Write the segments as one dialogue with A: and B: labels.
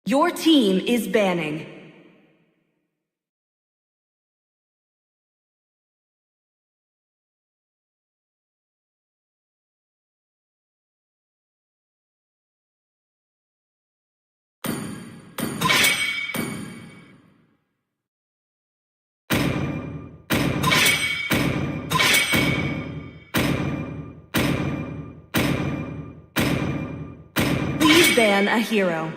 A: Your team is banning. Please ban a hero.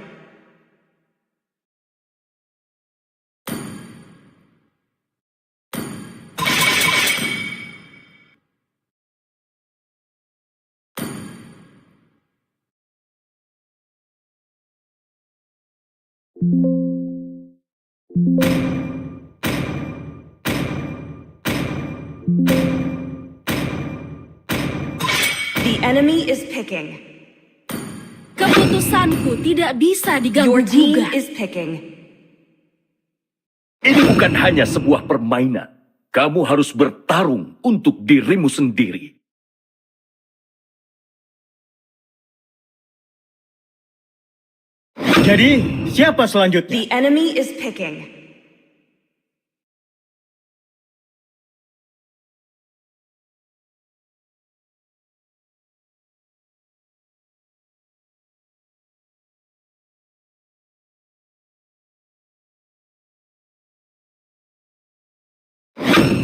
A: The enemy is picking.
B: Keputusanku tidak bisa
A: Your team
B: diganggu-gugat.
A: is picking.
C: Ini bukan hanya sebuah permainan. Kamu harus bertarung untuk dirimu sendiri.
D: Jadi, siapa selanjutnya?
A: The enemy is picking.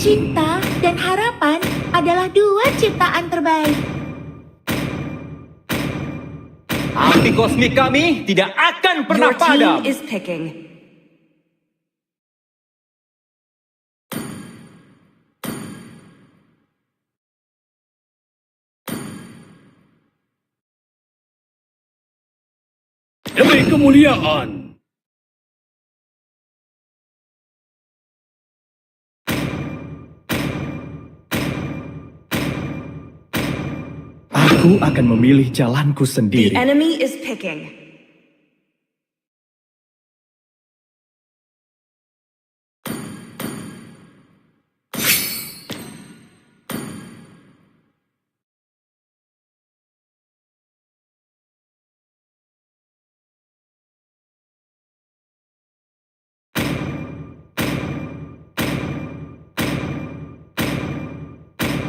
B: Cinta dan harapan adalah dua ciptaan terbaik.
D: Api kosmik kami tidak akan pernah
A: Your team
D: padam.
A: is picking.
C: Demi kemuliaan.
D: Aku akan memilih jalanku
A: The
D: sendiri.
A: enemy is picking.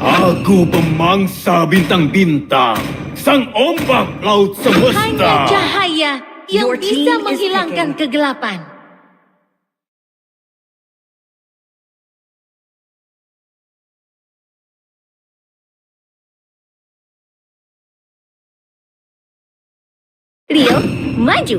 E: Aku pemangsa bintang-bintang, sang ombak laut semesta.
B: Hanya cahaya yang
A: Your team
B: bisa
A: is
B: menghilangkan
A: picking.
B: kegelapan. Rio, maju.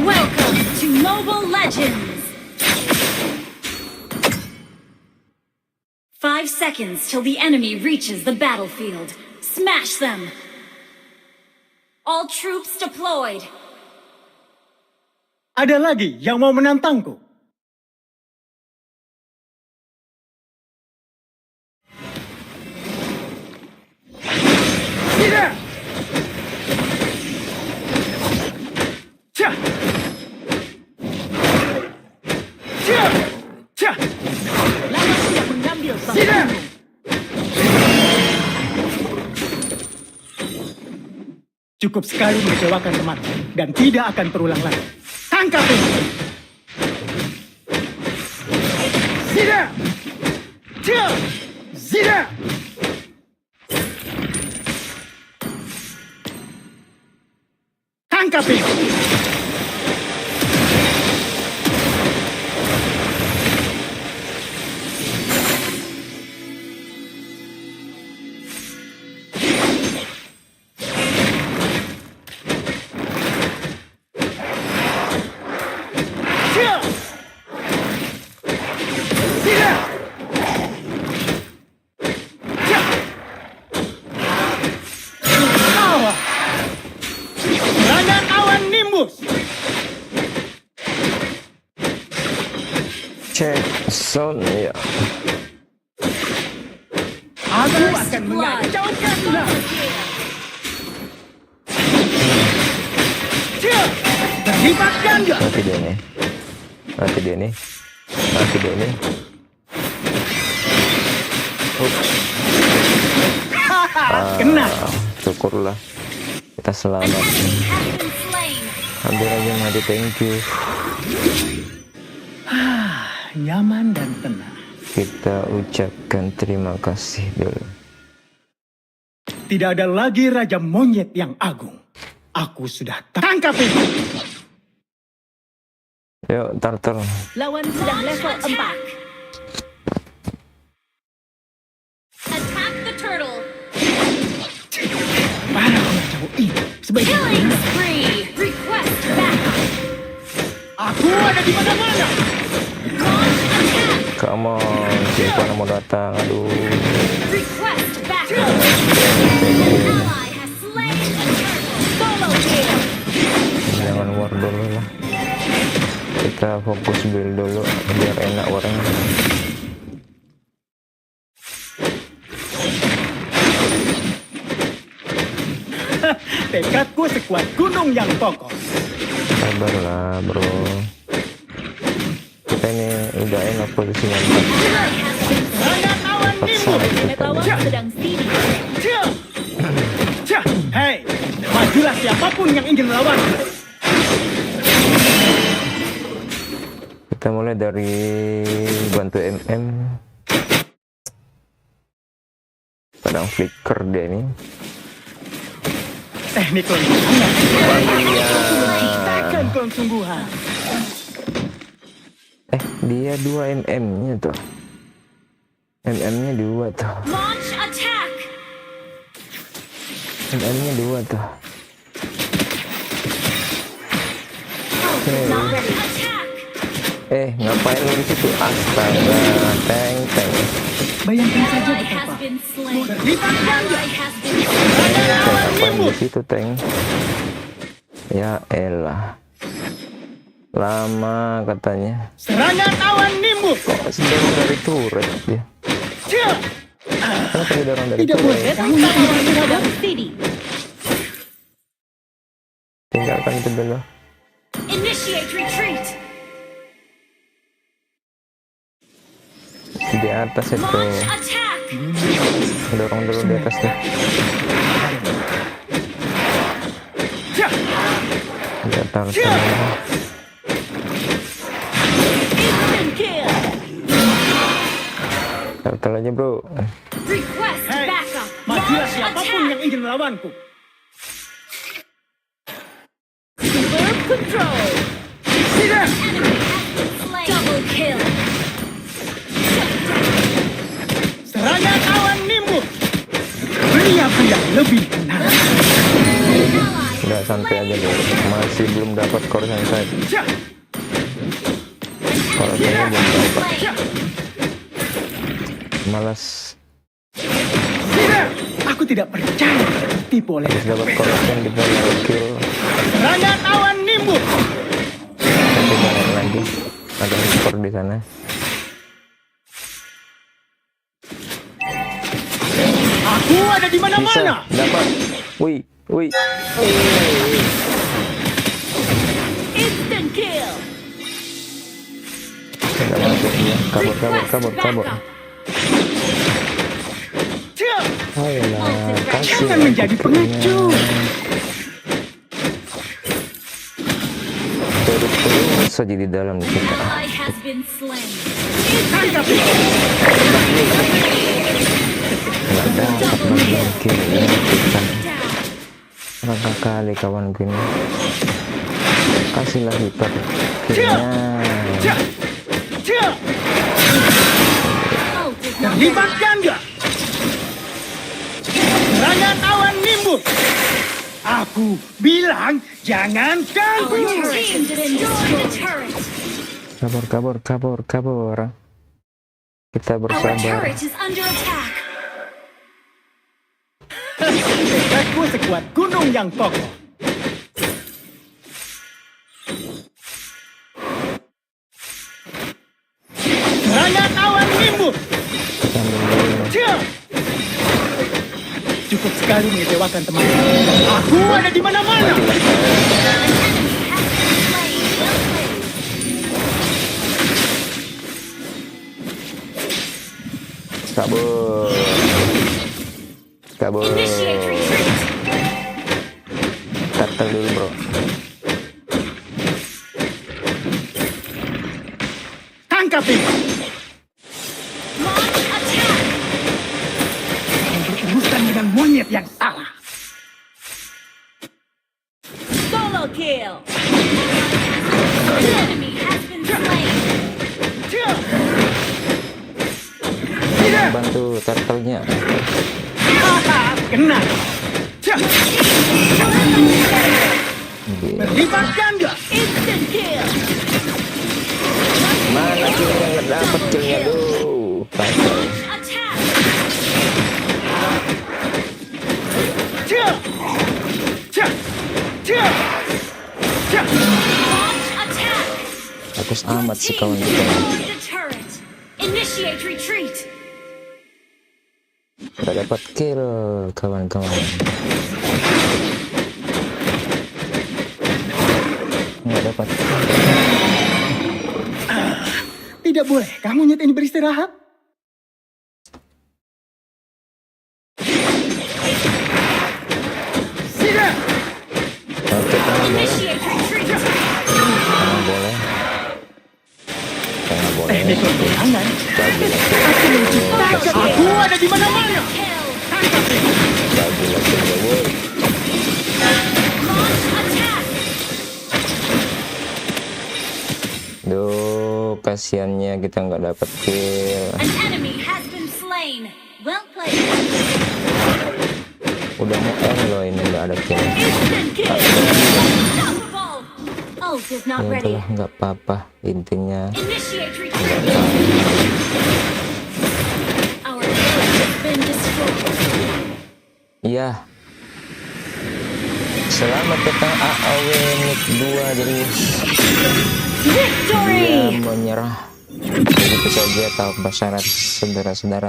B: Welcome to Mobile Legends! 5 seconds till the enemy reaches the battlefield. Smash them! All troops deployed!
D: Ada lagi yang mau menantangku? Tidak! Cah! Cah! Cah! Lawan tidak mengambil tidak! Cukup sekali mengecewakan teman dan tidak akan terulang lagi. Tangkap ini! Zida! Cah! Zida! Tangkap ini! Nimbus.
F: Cek sound ya.
D: Aku akan mengacaukannya. Terlibat ganda.
F: Mati dia nih. Mati dia nih. Mati dia nih.
D: Kena.
F: Syukurlah kita selamat.
B: Enemy has been slain.
F: Hampir aja mati, thank you.
D: Nyaman dan tenang.
F: Kita ucapkan terima kasih dulu.
D: Tidak ada lagi raja monyet yang agung. Aku sudah tangkap ini.
F: Yuk, turtle.
B: Lawan sedang level 4. Attack the turtle.
D: Para pengacau ini sebaiknya
B: Killing spree. Request backup.
D: aku ada di mana-mana.
B: Launch attack.
F: Come on, siapa yang mau datang? Aduh.
B: Request backup. An ally has slain a turtle. Solo kill.
F: Jangan war dulu lah. Kita fokus build dulu biar enak warnya.
D: Tekadku sekuat gunung yang kokoh.
F: Sabarlah bro. Kita ini udah enak posisinya.
D: Serangan awan nimbus.
B: Lawan sedang sini.
D: Hei, majulah siapapun yang ingin melawan.
F: Kita mulai dari bantu MM. Padang flicker dia ini.
D: Teknik kelengsungan. Takkan kelengsungan.
F: Dia 2 MM-nya tuh. MM-nya 2 tuh.
B: Launch attack.
F: MM-nya 2 tuh.
B: Not ready. Attack.
F: Ngapain lu di situ? Astaga, tank.
D: Bayangkan saja
B: Ally has
D: betapa
B: been slain.
D: terlibat ganda.
B: Ally has been slain.
D: Serangan awan
F: Ngapain di
D: nimbus.
F: situ, tank? Ya elah. Lama katanya.
D: Serangan awan nimbus.
F: Kok sedorong dari turret dia? Kenapa didorong dari
D: Tidak boleh.
F: turret?
D: Kamu yang
B: Lawan
D: tidak
B: sedang sini.
F: Tinggalkan itu dulu.
B: Initiate retreat.
F: Di atas itu.
B: Launch attack.
F: Dorong dulu di atas deh. Dia taruh sana.
B: Instant kill.
F: Taruh aja bro.
B: Request
D: Hei,
B: backup.
D: majulah
B: Launch
D: siapapun
B: attack.
D: yang ingin melawanku.
B: Super control.
D: Tidak.
B: Enemy has been slain. Double kill.
D: Serangan awan nimbus. Pria-pria lebih tenang.
B: Ally
F: Udah santai aja deh. Masih belum dapat core sensei. Kalau ini belum dapat.
B: slain.
F: Malas.
D: Tidak. Aku tidak percaya tertipu oleh
F: Habis dapat core sen kita langsung kill.
D: serangan awan nimbus.
F: Nanti balik lagi. Ada core di sana.
D: Aku ada di
F: Bisa
D: mana-mana.
F: dapat. Wih.
B: Instant kill.
F: Tidak masuk ya. Kabur.
B: Backup.
F: Ayolah, kasih.
D: Jangan menjadi pengecut.
F: Terus saja di dalam kita.
B: Ally has been slain.
D: Tangkap.
F: Nggak dapat bagian kill ya kita.
B: Down.
F: Berapa kali kawan gini. Kasihlah hiper killnya.
B: Ult is not
D: Terlibat
B: ready.
D: ganda. Serangan awan nimbus. Aku bilang jangan
B: Our
D: ganggu.
B: turret has destroyed the turret.
F: Kabur. Kita
B: Our
F: bersabar.
B: turret is under attack.
D: Tekadku sekuat gunung yang kokoh. sekali mengecewakan teman. Aku ada di mana-mana.
F: Kabur. Kabur.
B: Initiate retreat.
F: Turtle dulu bro.
D: Tangkap ini.
B: Launch attack.
D: Berurusan dengan monyet yang salah.
B: Solo kill. An enemy has been slain.
F: Bantu turtle-nya.
D: Kena.
F: Gila.
D: Berlipat ganda.
B: Instant kill.
F: Mana killnya nggak dapet killnya tuh. Turtle.
B: Attack. Launch attack.
F: Bagus amat sih kawan kita.
B: Destroy the turret. Initiate retreat.
F: Nggak dapat kill kawan-kawan. Nggak dapat.
D: Tidak boleh, kamu monyet ini beristirahat. Sida.
F: Oke, tangan boleh.
B: Initiate retreat.
F: Tangan boleh. Tangan boleh.
D: Teknik pertahanan.
F: Bagi
D: Aku menciptakan. Aku ada di mana-mana.
B: Kill.
F: lagi killnya boy.
B: Launch attack.
F: Duh, kasihannya kita nggak dapat kill.
B: An enemy has been slain. Well played.
F: Udah mau end loh ini nggak ada kill.
B: Instant kill. Unstoppable. Ult is not
F: Ya
B: ready.
F: udahlah, nggak apa-apa. Intinya
B: Initiate retreat. Our turret has been destroyed.
F: iya. Selamat datang AAW Nick 2 jadi
B: Victory.
F: dia menyerah. Begitu saja tanpa syarat saudara-saudara.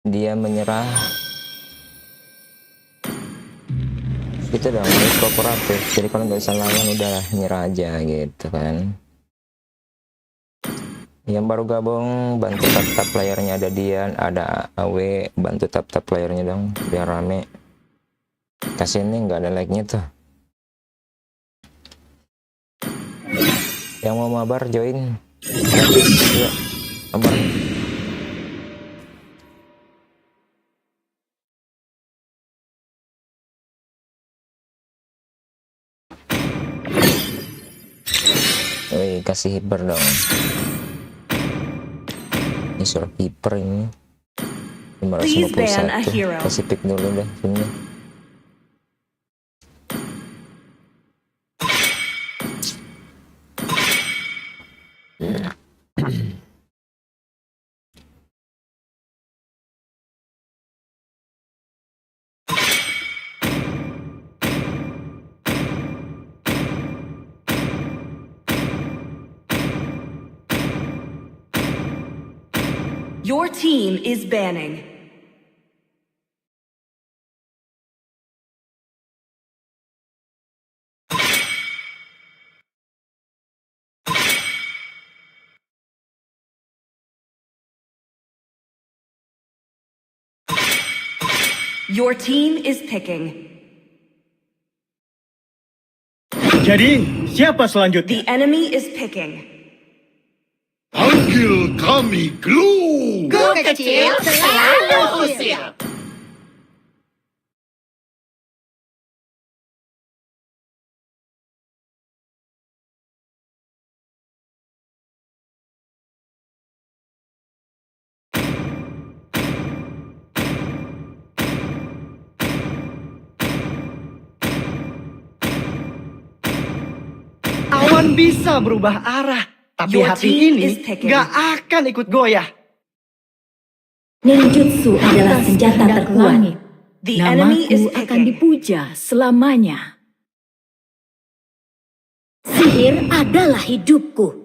F: Dia menyerah. Itu dong, ini kooperatif. Jadi kalau nggak bisa lawan udah nyerah aja gitu kan. Yang baru gabung bantu tap-tap layarnya, ada Dian, ada AW, bantu tap-tap layarnya dong biar rame. Kasih ini nggak ada like-nya tuh. Yang mau mabar join. Ya, mabar. Wih, kasih hiper dong. Ini surat hiper ini.
A: Please ban a
F: 551.
A: hero.
F: Kasih pick dulu deh sini.
A: Your team is banning. Your team is picking.
D: Jadi, siapa selanjutnya?
A: The enemy is picking.
E: Panggil kami Glue.
G: Kecil selalu usil.
H: Awan bisa berubah arah, tapi
A: Your
H: hati
A: team
H: ini
A: is picking.
H: gak akan ikut goyah.
I: Ninjutsu adalah senjata terkuat.
A: The enemy is
I: Namaku akan
A: picking.
I: dipuja selamanya. Sihir adalah hidupku.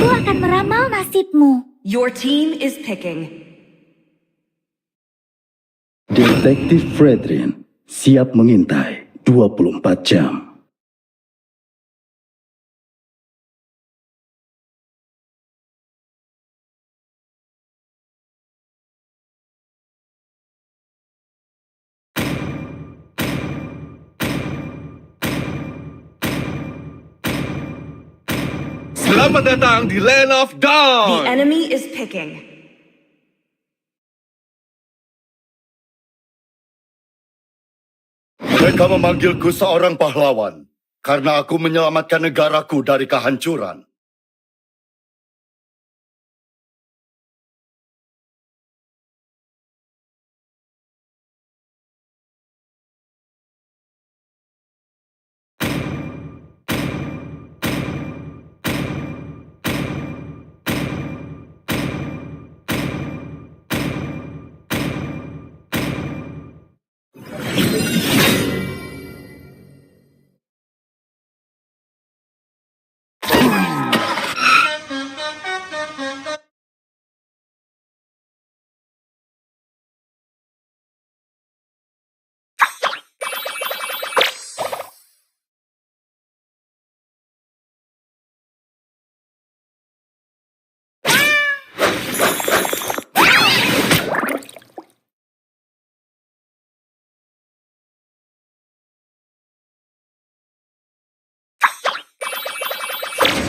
G: Aku akan meramal nasibmu.
A: Your team is picking.
E: Detektif Fredrin siap mengintai 24 jam. Selamat datang di Land of
A: The
E: Dawn.
A: enemy is picking.
E: Mereka memanggilku seorang pahlawan karena aku menyelamatkan negaraku dari kehancuran.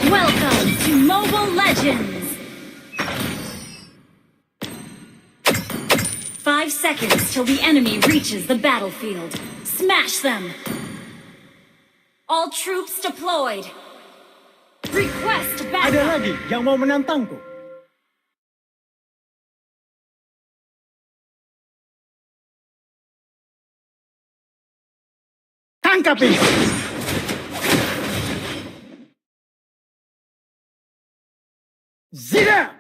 B: Welcome to Mobile Legends! 5 seconds till the enemy reaches the battlefield. Smash them! All troops deployed. Request
D: Ada
B: backup!
D: lagi yang mau menantangku? Tangkap ini! Zida!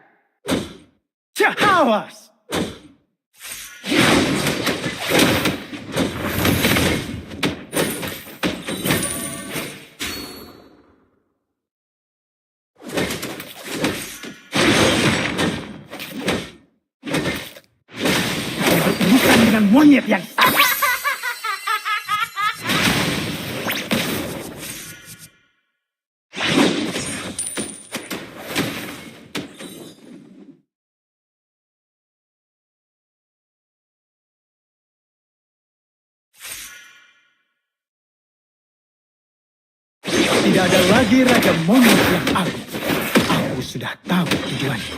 D: Awas! Bukan dengan monyet yang... Tidak ada lagi raja monyet yang agung. Aku sudah tahu tujuannya.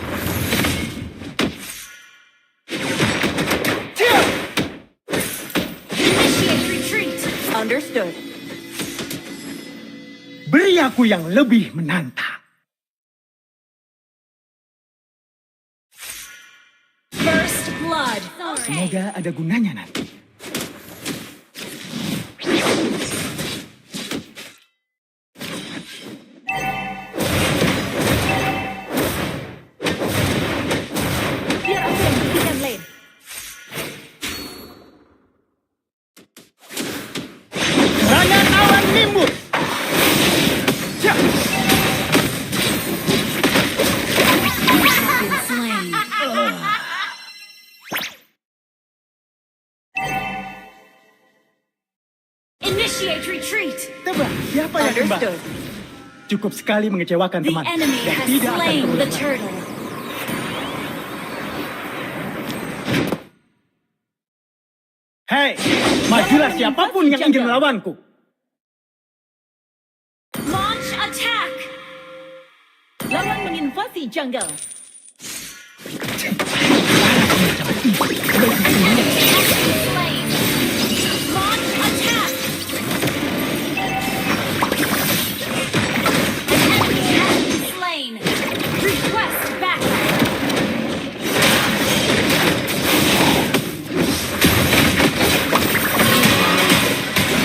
B: Initiate retreat!
A: Understood.
D: Beri aku yang lebih menantang.
B: First blood!
D: Semoga ada gunanya nanti.
A: Biar aku yang buktikan lane.
D: Serangan awan nimbus!
B: Been slain. Initiate retreat!
D: Tebak, siapa yang kembali?
A: Understood.
D: Cukup sekali mengecewakan
B: The
D: teman.
B: enemy
D: Dan
B: has
D: tidak akan
B: slain the
D: terulang lagi.
B: turtle.
D: Hei, majulah siapapun yang ingin melawanku.
B: Launch attack!
A: Lawan menginvasi jungle.
B: Slain. Launch attack! An enemy has been slain. Request backup.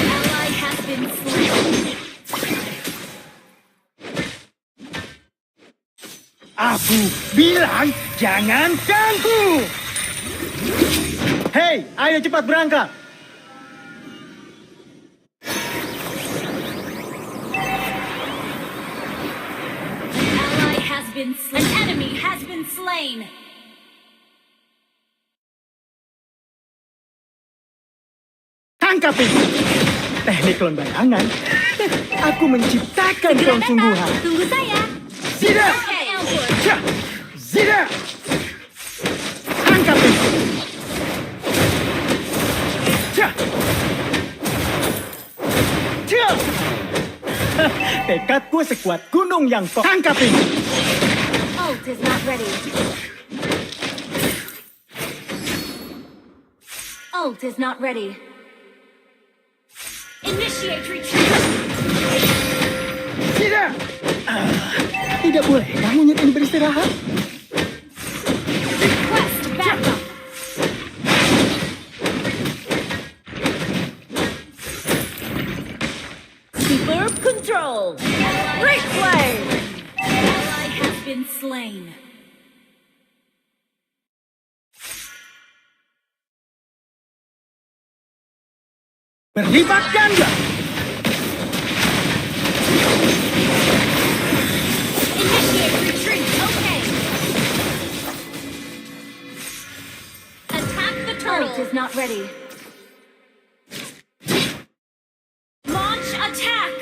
B: Ally has been slain.
D: Aku bilang jangan ganggu. Hei, ayo cepat berangkat.
B: Ally has been been slain. An enemy has been slain.
D: Tangkap ini. Teknik lembayangan. Aku menciptakan keungsungguhan.
B: Tunggu saya.
D: Zida!
B: Okay, Elwood.
D: Cah! Zida! Tangkap ini. Cah! Cah! Tekadku sekuat gunung yang kau tangkap ini.
B: Ult is not ready. Ult is not ready. Initiate retreat.
D: Tidak! Tidak boleh kamu nyetin beristirahat.
B: Request backup.
A: Superb control. Great play.
B: Ally has been slain.
D: Berlipat ganda.
B: Initiate retreat. Okay. Attack the turtle. Ult is not ready. Launch attack.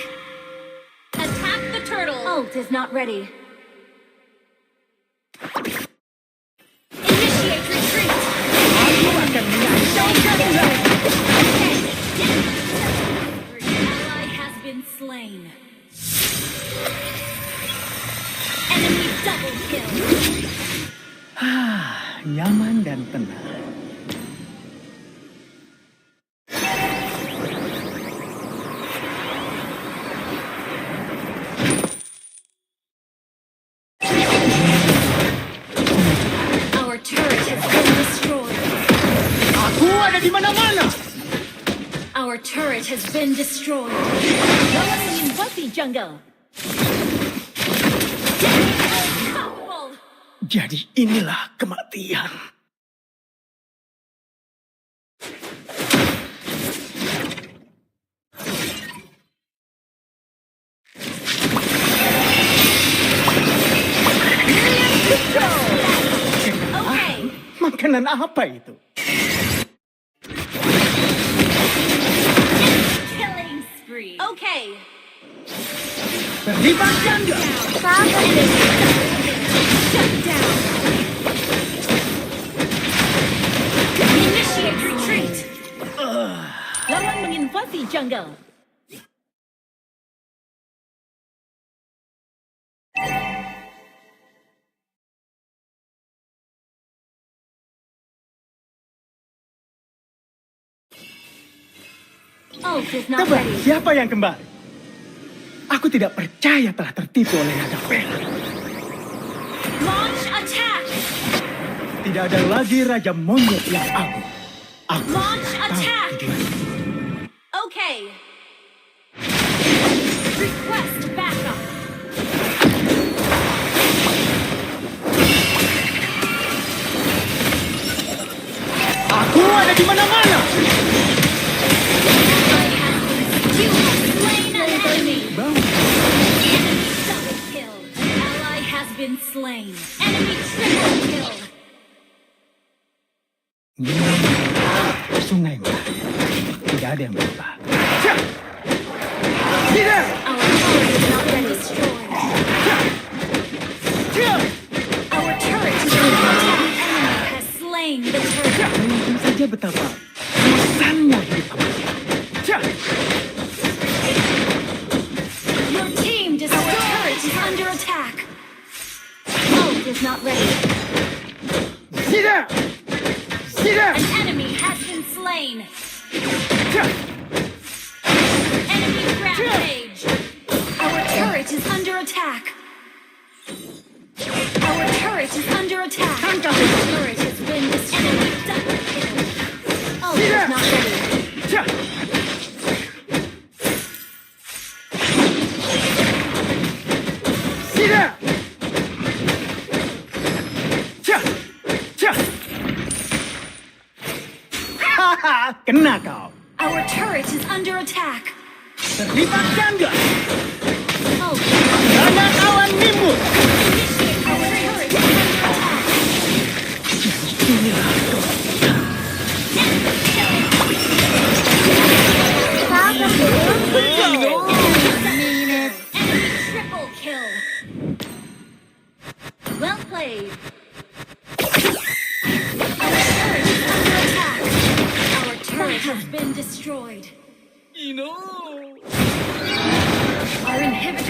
B: Attack the turtle. Ult is not ready. Initiate retreat.
D: Aku akan menyaksikanmu.
B: Ally has been slain. Enemy double kill.
D: Nyaman dan tenang.
B: Our turret has been destroyed.
D: Aku ada di mana-mana.
B: Our turret has been destroyed.
A: Lawan menginvasi jungle.
B: Unstoppable.
D: Jadi inilah kematian.
B: Okay.
D: Makanan apa itu?
B: Killing spree. Okay.
D: Berlipat ganda.
B: Shut down. Initiate retreat.
A: Lawan menginvasi jungle.
B: Ult is not
D: Tebak
B: ready.
D: siapa yang kembali? Aku tidak percaya telah tertipu oleh naga perak.
B: Launch attack.
D: Tidak ada lagi Raja Monyet yang agung. Aku
B: Launch
D: tahu
B: attack.
D: tujuanku.
B: Okay. Request backup.
D: Aku ada di mana-mana.
B: You have slain an enemy.
D: Bang,
B: Enemy double kill. Ally has been slain. Enemy triple kill.
D: sungai Merah. Tidak ada yang berubah. Tidak.
B: Our turret is not been destroyed. Our turret is under attack. Enemy has slain the turret.
D: Bayangkan saja betapa bosannya hidup kamu.
B: Your team destroyed. Our turret is under attack. Ult is not ready.
D: Tidak. Tidak.
B: An enemy has been slain. Enemy rampage. Our turret is under attack. Our turret is under attack.
D: Tangkap.
B: Our turret has been destroyed. Enemy double kill. Ult is not ready.
D: Tidak. Haha, kena kau.
B: Our turret is under attack.
D: Terlibat ganda.
B: Ult.
D: Ganda awan nimbul.
B: Initiate our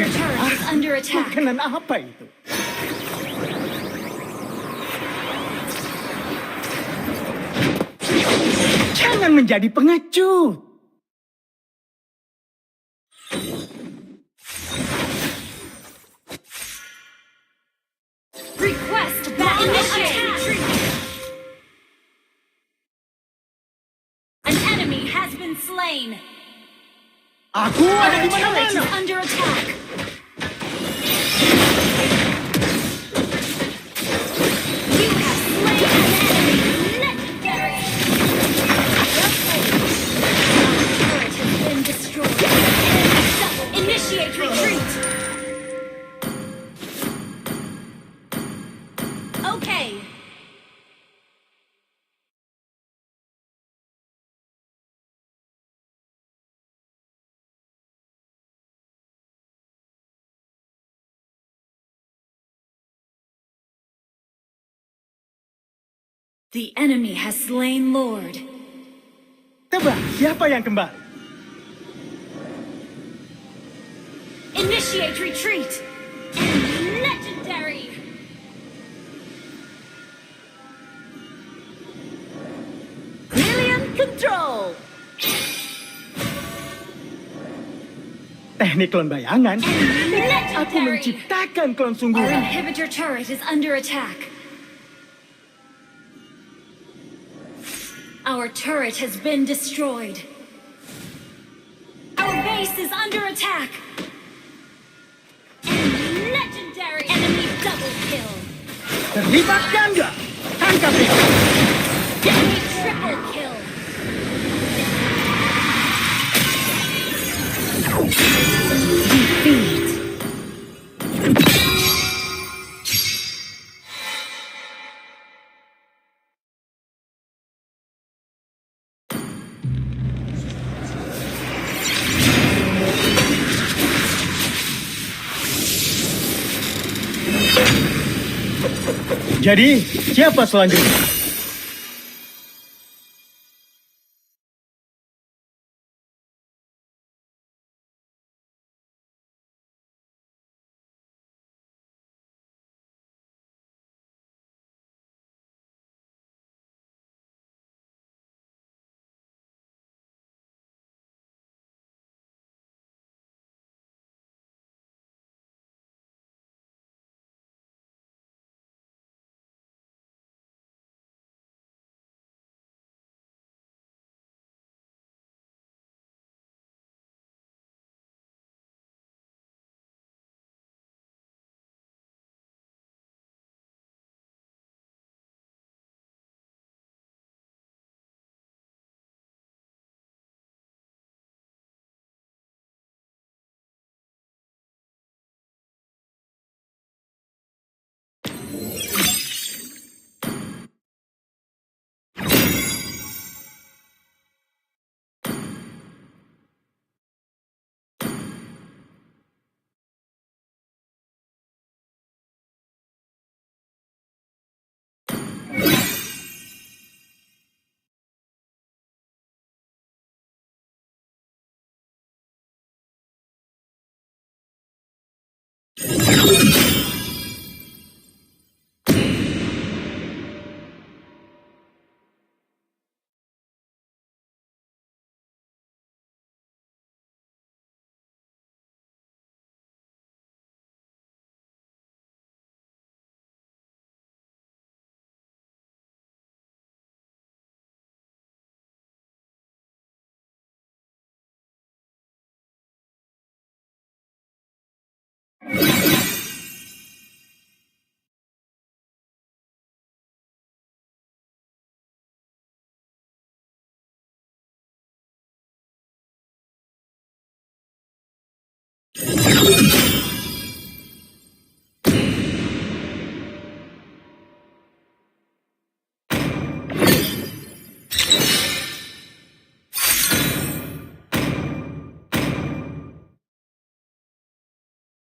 B: inhibitor turret is under attack.
D: Makanan apa itu? Jangan menjadi pengecut.
B: Request battle initiate. An enemy has been slain.
D: Aku ada
B: Our
D: di
B: turret is
D: mana-mana.
B: under attack. You have slain an enemy. Legendary. Our turret has been destroyed. Initiate retreat. Okay. The enemy has slain Lord.
D: Tebak siapa yang kembali?
B: Initiate retreat. Enemy legendary.
A: Brilliant control.
D: Teknik klon bayangan.
B: Legendary.
D: Aku menciptakan klon
B: Our
D: sungguhan.
B: inhibitor turret is under attack. Our turret has been destroyed. Our base is under attack. Enemy legendary. Enemy double kill.
D: Terlibat ganda. Tangkap dia.
B: Enemy triple kill.
I: Defeat.
D: Jadi, siapa selanjutnya?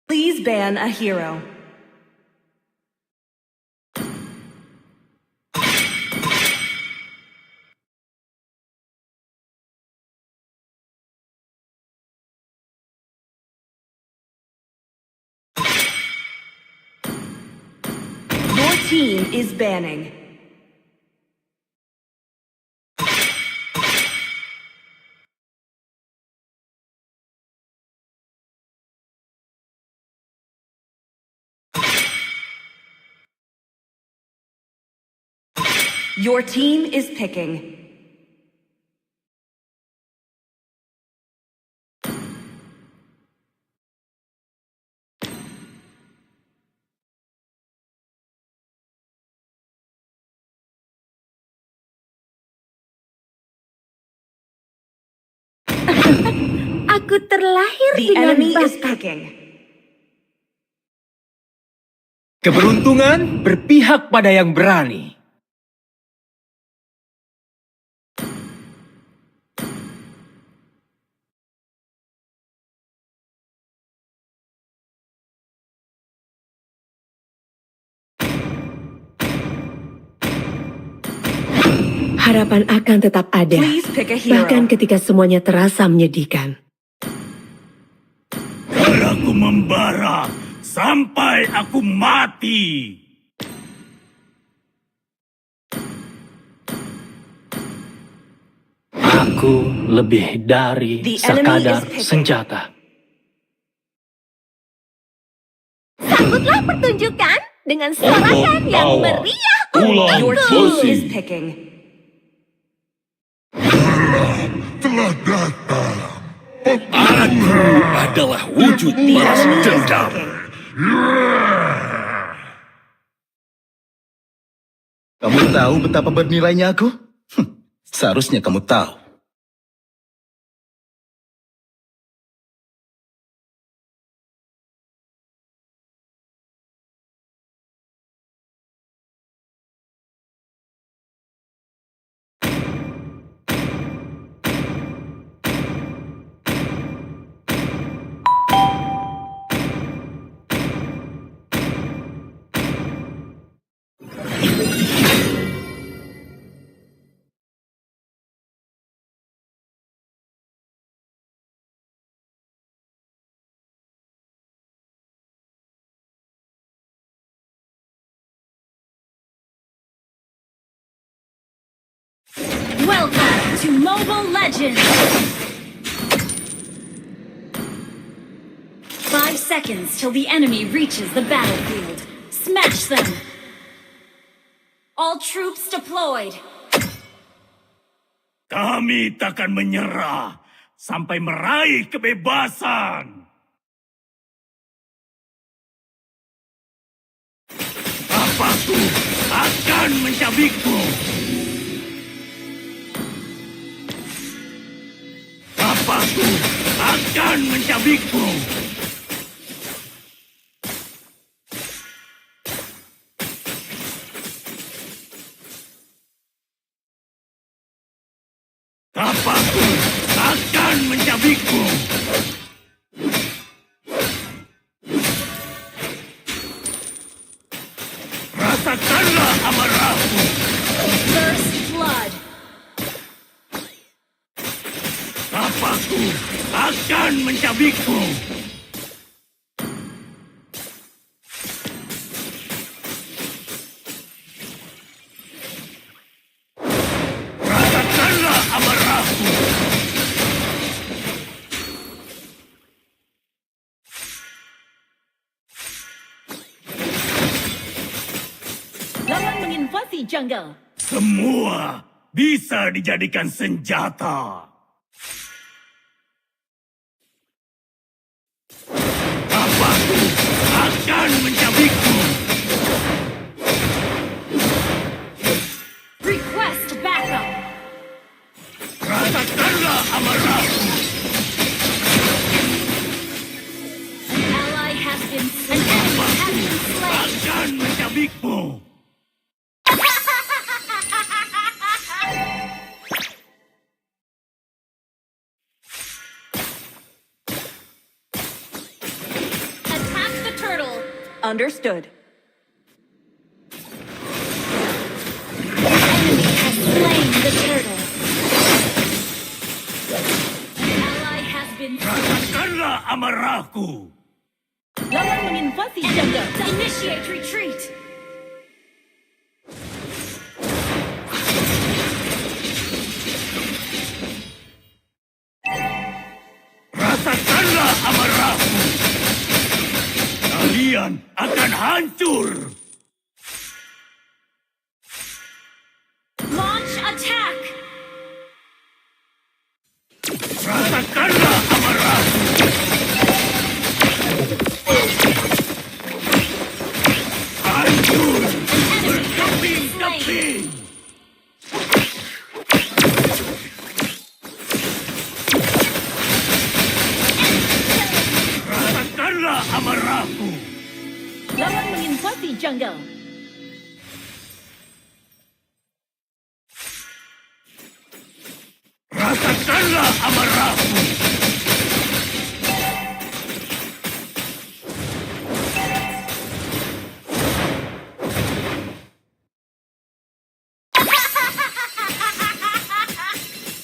A: Please ban a hero. team is banning. Your team is picking.
G: Aku terlahir
A: The
G: dengan
A: enemy is
G: bakat.
A: picking.
H: Keberuntungan berpihak pada yang berani.
J: Harapan akan tetap ada,
A: Please pick a hero.
J: bahkan ketika semuanya terasa menyedihkan.
C: Darahku membara sampai aku mati.
D: Aku lebih dari
A: The enemy
D: sekadar
A: is picking.
D: senjata.
G: Sambutlah pertunjukan dengan serangan yang meriah.
A: Your team is picking.
C: Aku adalah wujud
A: The
C: balas
A: enemy is
C: dendam.
A: picking.
E: Kamu tahu betapa bernilainya aku? Seharusnya kamu tahu.
B: Welcome to Mobile Legends! 5 seconds till the enemy reaches the battlefield. Smash them! All troops deployed.
C: Kami takkan menyerah sampai meraih kebebasan. Kapaku akan mencabikmu. Kapaku akan mencabikmu. Kapaku akan mencabikmu. Rasakanlah amarahku.
B: First blood.
C: Kapaku akan mencabikmu. Rasakanlah amarahku.
A: Lawan menginvasi jungle.
C: Semua bisa dijadikan senjata. Kapaku akan mencabikmu.
B: Request backup.
C: Rasakanlah amarahku.
B: An ally has been slain. An enemy has been slain.
C: Akan mencabikmu.
B: Attack the turtle.
A: Understood.
B: Enemy has slain the turtle. An ally has been slain.
C: Rasakanlah amarahku.
A: Lawan menginvasi jungle.
B: Initiate retreat.
C: Kalian akan hancur.
B: Launch attack!
C: Rasakanlah amarahku. Hancur. Berkeping-keping. Rasakanlah amarahku.
A: Lawan menginvasi jungle.
C: Rasakanlah amarahku.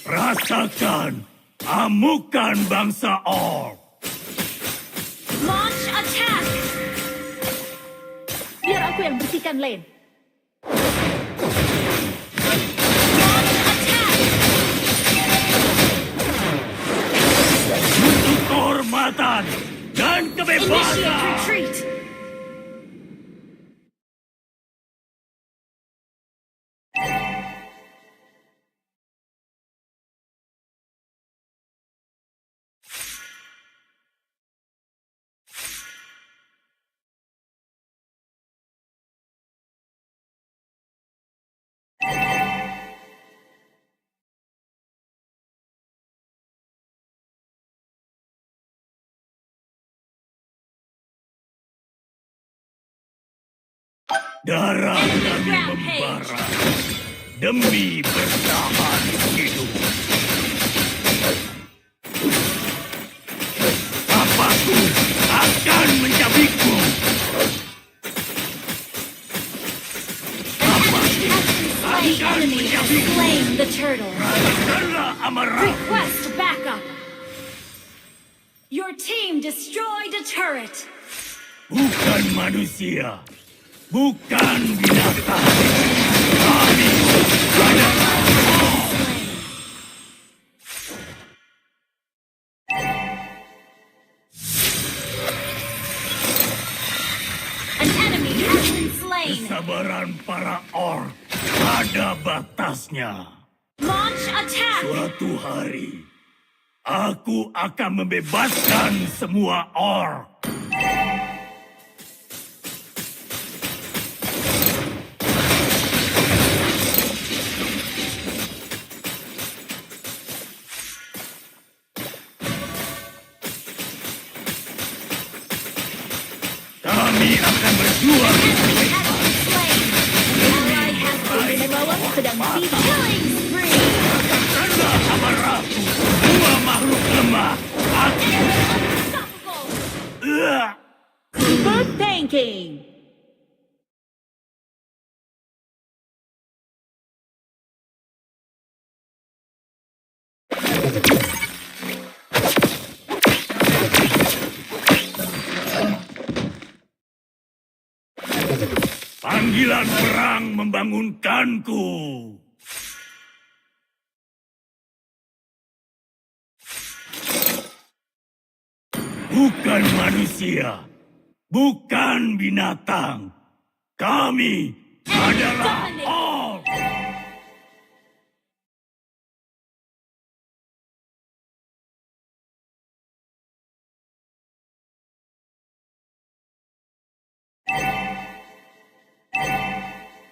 C: Rasakan amukan bangsa orc.
B: Launch attack!
A: Biar aku yang bersihkan lane.
B: Launch attack!
C: Untuk kehormatan dan
B: Initiate
C: kebebasan.
B: retreat!
C: Darah kami membara demi bertahan hidup. Papaku akan mencabiku. Papaku akan
B: Enemy has
C: mencabiku.
B: slain the turtle.
C: Rasakanlah amarahku.
B: Request backup! Your team destroyed a turret!
C: Bukan manusia, bukan binatang. Kami adalah
B: An enemy has been slain!
C: kesabaran para orc ada batasnya.
B: Launch attack!
C: Suatu hari, aku akan membebaskan semua orc. Kami akan berjuang.
B: Enemy has been slain! Ally has been
A: Lawan sedang sibuk.
B: killing spree!
C: Karena amarahku, dua makhluk lemah. Aku
B: Unstoppable!
A: Super tanking.
C: panggilan perang membangunkanku. Bukan manusia, bukan binatang. Kami adalah orc.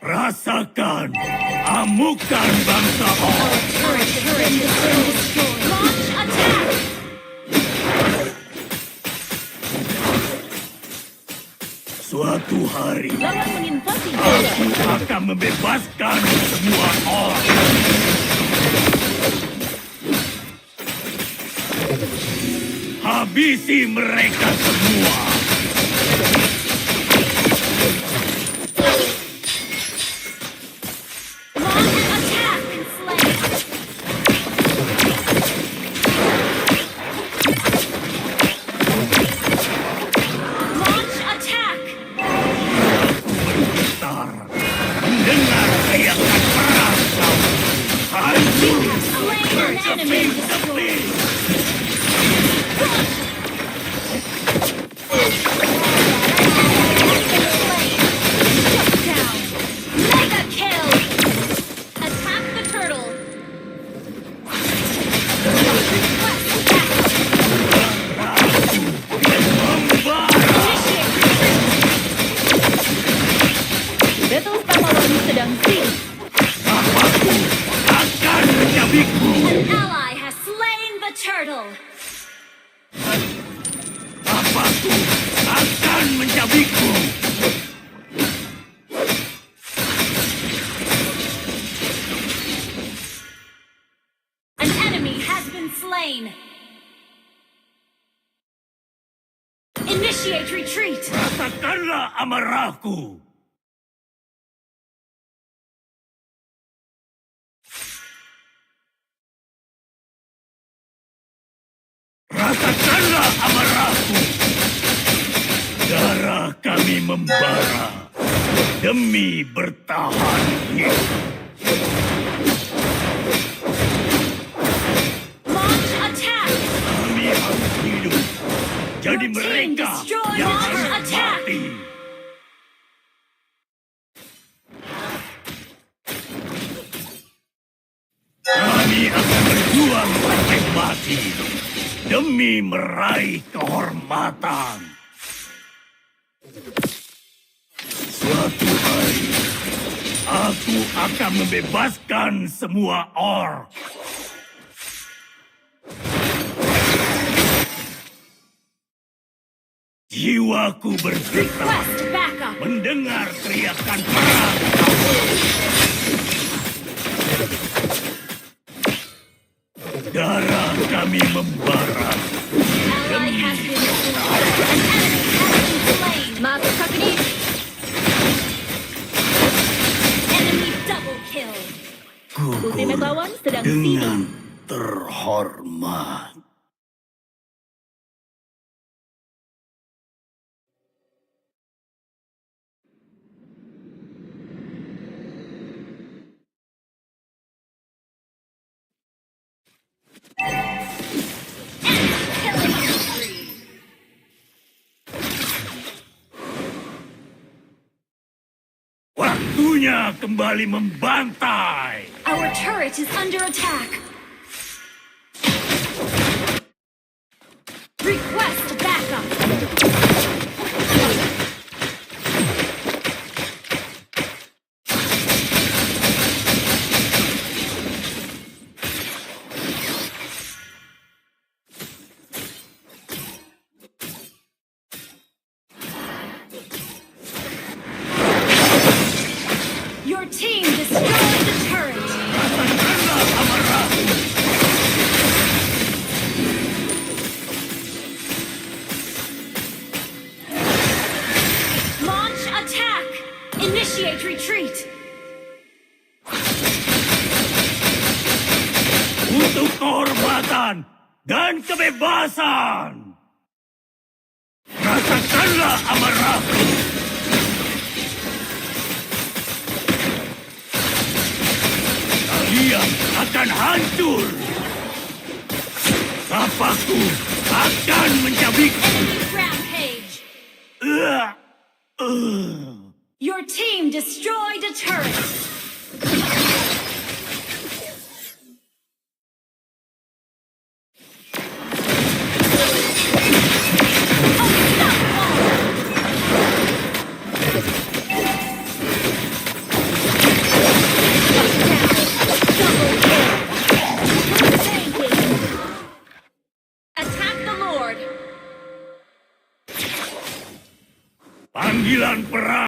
C: Rasakan amukan bangsa orc.
B: Turret has been destroyed! Launch attack!
C: Suatu hari,
A: Lawan menginvasi
C: aku
A: jungle.
C: akan membebaskan semua orc. Habisi mereka semua.
B: Launch attack! Slain! Launch attack!
C: Bergetar mendengar teriakan perang kau. Hancur
B: Slain an enemy!
C: berkeping-keping.
A: sedang sibuk.
C: Akan menjabikmu.
B: An ally has slain the turtle.
C: Papaku akan menjabikmu.
B: An enemy has been slain. Initiate retreat.
C: Rasakanlah amarahku. Rasakanlah amarahku. Darah kami membara demi bertahan hidup.
B: Launch attack.
C: Kami harus hidup. Jadi
B: Your team
C: mereka
B: destroyed
C: yang
B: our
C: harus
B: attack.
C: mati. Kami akan berjuang sampai mati demi meraih kehormatan. Suatu hari, aku akan membebaskan semua orc. Jiwaku bergetar
B: Request backup.
C: mendengar teriakan perang. Darah kami membara.
B: Ally has been slain. An enemy has been slain.
G: Maaf, Kakini.
B: Enemy double kill.
A: Ultimate lawan sedang
C: Dengan
A: sibuk.
C: terhormat.
B: Killing spree.
C: Waktunya kembali membantai.
B: Our turret is under attack. Request backup. Your team destroyed the turret.
C: Rasakanlah amarahku.
B: Launch attack. Initiate retreat.
C: Untuk kehormatan dan kebebasan. Rasakanlah amarahku. Kalian akan hancur. Kapaku akan mencabik.
B: Enemy rampage.
C: Uh.
B: Your team destroyed a turret. Attack the Lord.
C: Panggilan perang.